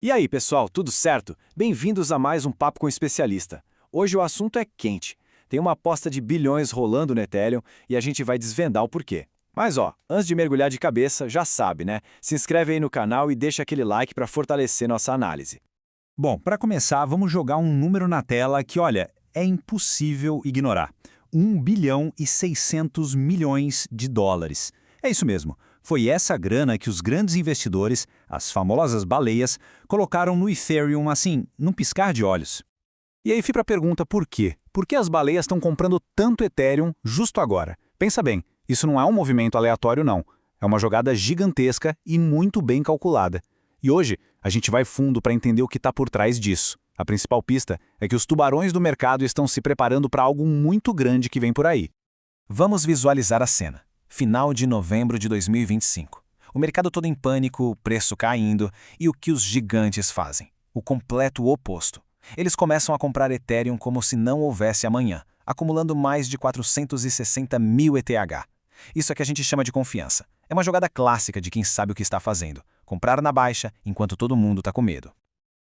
E aí, pessoal, tudo certo? Bem-vindos a mais um Papo com o Especialista. Hoje o assunto é quente. Tem uma aposta de bilhões rolando no Ethereum e a gente vai desvendar o porquê. Mas ó, antes de mergulhar de cabeça, já sabe, né? Se inscreve aí no canal e deixa aquele like para fortalecer nossa análise. Bom, para começar, vamos jogar um número na tela que, olha, é impossível ignorar. 1 bilhão e 600 milhões de dólares. É isso mesmo. Foi essa grana que os grandes investidores, as famosas baleias, colocaram no Ethereum assim, num piscar de olhos. E aí fica a pergunta por quê? Por que as baleias estão comprando tanto Ethereum justo agora? Pensa bem, isso não é um movimento aleatório não. É uma jogada gigantesca e muito bem calculada. E hoje, a gente vai fundo para entender o que está por trás disso. A principal pista é que os tubarões do mercado estão se preparando para algo muito grande que vem por aí. Vamos visualizar a cena. Final de novembro de 2025. O mercado todo em pânico, o preço caindo, e o que os gigantes fazem? O completo oposto. Eles começam a comprar Ethereum como se não houvesse amanhã, acumulando mais de 460 mil ETH. Isso é que a gente chama de confiança. É uma jogada clássica de quem sabe o que está fazendo. Comprar na baixa, enquanto todo mundo está com medo.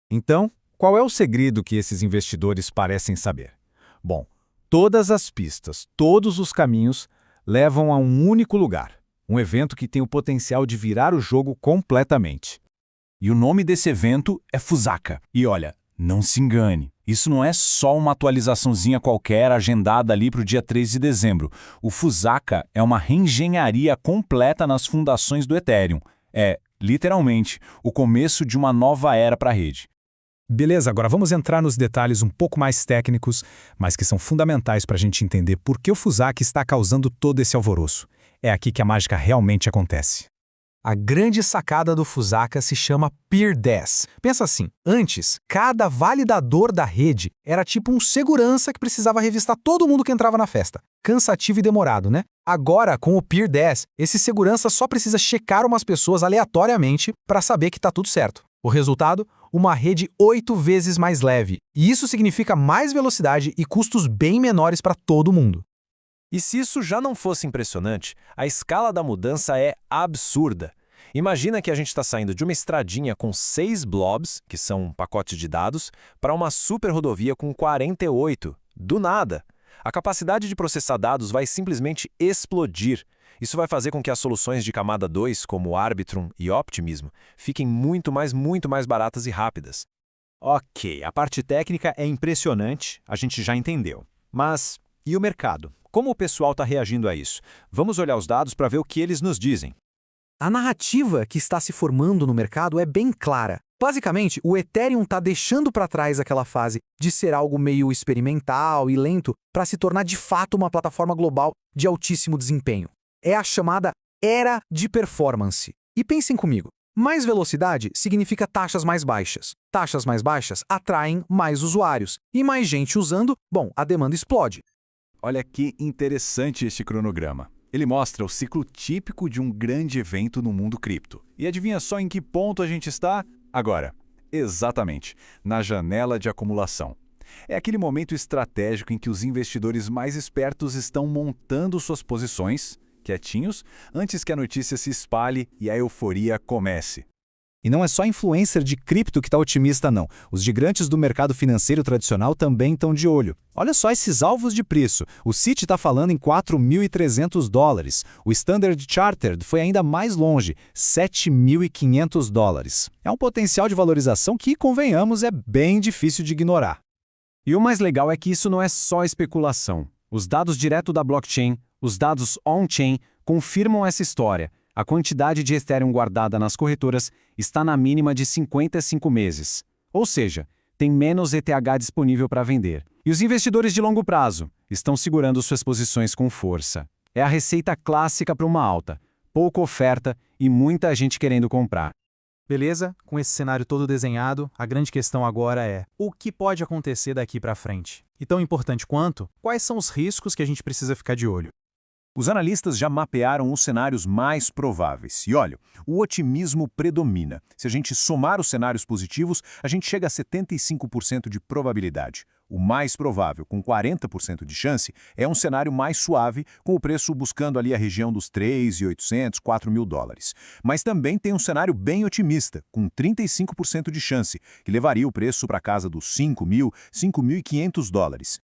Então, qual é o segredo que esses investidores parecem saber? Bom, todas as pistas, todos os caminhos levam a um único lugar, um evento que tem o potencial de virar o jogo completamente. E o nome desse evento é Fusaka. E olha, não se engane, isso não é só uma atualizaçãozinha qualquer agendada ali para o dia 3 de dezembro. O Fusaka é uma reengenharia completa nas fundações do Ethereum. É, literalmente, o começo de uma nova era para a rede. Beleza, agora vamos entrar nos detalhes um pouco mais técnicos, mas que são fundamentais para a gente entender por que o Fusaka está causando todo esse alvoroço. É aqui que a mágica realmente acontece. A grande sacada do Fusaka se chama Peer 10. Pensa assim, antes, cada validador da rede era tipo um segurança que precisava revistar todo mundo que entrava na festa. Cansativo e demorado, né? Agora, com o Peer 10, esse segurança só precisa checar umas pessoas aleatoriamente para saber que está tudo certo. O resultado? Uma rede 8 vezes mais leve. E isso significa mais velocidade e custos bem menores para todo mundo. E se isso já não fosse impressionante, a escala da mudança é absurda. Imagina que a gente está saindo de uma estradinha com 6 blobs, que são pacotes de dados, para uma super rodovia com 48. Do nada. A capacidade de processar dados vai simplesmente explodir. Isso vai fazer com que as soluções de camada 2, como Arbitrum e Optimism, fiquem muito mais baratas e rápidas. Ok, a parte técnica é impressionante, a gente já entendeu. Mas e o mercado? Como o pessoal está reagindo a isso? Vamos olhar os dados para ver o que eles nos dizem. A narrativa que está se formando no mercado é bem clara. Basicamente, o Ethereum está deixando para trás aquela fase de ser algo meio experimental e lento para se tornar de fato uma plataforma global de altíssimo desempenho. É a chamada era de performance. E pensem comigo, mais velocidade significa taxas mais baixas. Taxas mais baixas atraem mais usuários. E mais gente usando, bom, a demanda explode. Olha que interessante este cronograma. Ele mostra o ciclo típico de um grande evento no mundo cripto. E adivinha só em que ponto a gente está? Agora. Exatamente, na janela de acumulação. É aquele momento estratégico em que os investidores mais espertos estão montando suas posições, quietinhos, antes que a notícia se espalhe e a euforia comece. E não é só influencer de cripto que está otimista, não. Os gigantes do mercado financeiro tradicional também estão de olho. Olha só esses alvos de preço. O Citi está falando em 4.300 dólares. O Standard Chartered foi ainda mais longe, 7.500 dólares. É um potencial de valorização que, convenhamos, é bem difícil de ignorar. E o mais legal é que isso não é só especulação. Os dados direto da blockchain, os dados on-chain, confirmam essa história. A quantidade de Ethereum guardada nas corretoras está na mínima de 55 meses. Ou seja, tem menos ETH disponível para vender. E os investidores de longo prazo estão segurando suas posições com força. É a receita clássica para uma alta. Pouca oferta e muita gente querendo comprar. Beleza? Com esse cenário todo desenhado, a grande questão agora é: o que pode acontecer daqui para frente? E tão importante quanto, quais são os riscos que a gente precisa ficar de olho? Os analistas já mapearam os cenários mais prováveis. E olha, o otimismo predomina. Se a gente somar os cenários positivos, a gente chega a 75% de probabilidade. O mais provável, com 40% de chance, é um cenário mais suave, com o preço buscando ali a região dos 3.800, 4.000 dólares. Mas também tem um cenário bem otimista, com 35% de chance, que levaria o preço para casa dos 5.000, 5.500 dólares.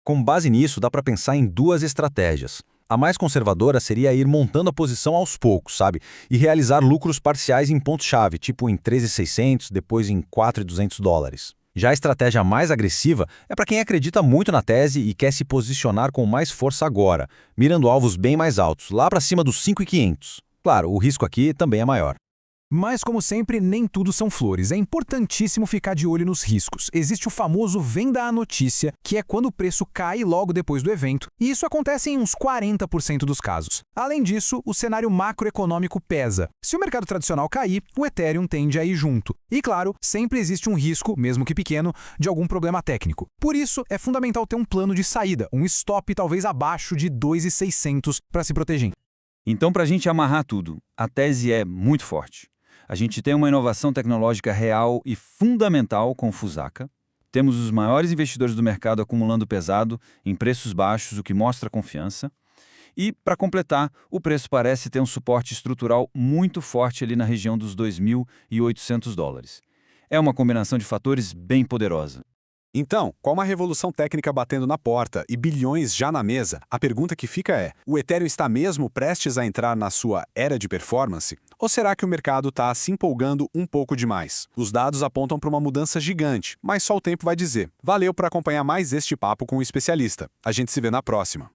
Com base nisso, dá para pensar em duas estratégias. A mais conservadora seria ir montando a posição aos poucos, sabe? E realizar lucros parciais em pontos-chave, tipo em 13.600, depois em 4.200 dólares. Já a estratégia mais agressiva é para quem acredita muito na tese e quer se posicionar com mais força agora, mirando alvos bem mais altos, lá para cima dos 5.500. Claro, o risco aqui também é maior. Mas, como sempre, nem tudo são flores. É importantíssimo ficar de olho nos riscos. Existe o famoso venda à notícia, que é quando o preço cai logo depois do evento, e isso acontece em uns 40% dos casos. Além disso, o cenário macroeconômico pesa. Se o mercado tradicional cair, o Ethereum tende a ir junto. E, claro, sempre existe um risco, mesmo que pequeno, de algum problema técnico. Por isso, é fundamental ter um plano de saída, um stop talvez abaixo de 2.600 para se proteger. Então, para a gente amarrar tudo, a tese é muito forte. A gente tem uma inovação tecnológica real e fundamental com o Fusaka. Temos os maiores investidores do mercado acumulando pesado em preços baixos, o que mostra confiança. E, para completar, o preço parece ter um suporte estrutural muito forte ali na região dos 2.800 dólares. É uma combinação de fatores bem poderosa. Então, com uma revolução técnica batendo na porta e bilhões já na mesa, a pergunta que fica é: o Ethereum está mesmo prestes a entrar na sua era de performance? Ou será que o mercado está se empolgando um pouco demais? Os dados apontam para uma mudança gigante, mas só o tempo vai dizer. Valeu por acompanhar mais este papo com o especialista. A gente se vê na próxima.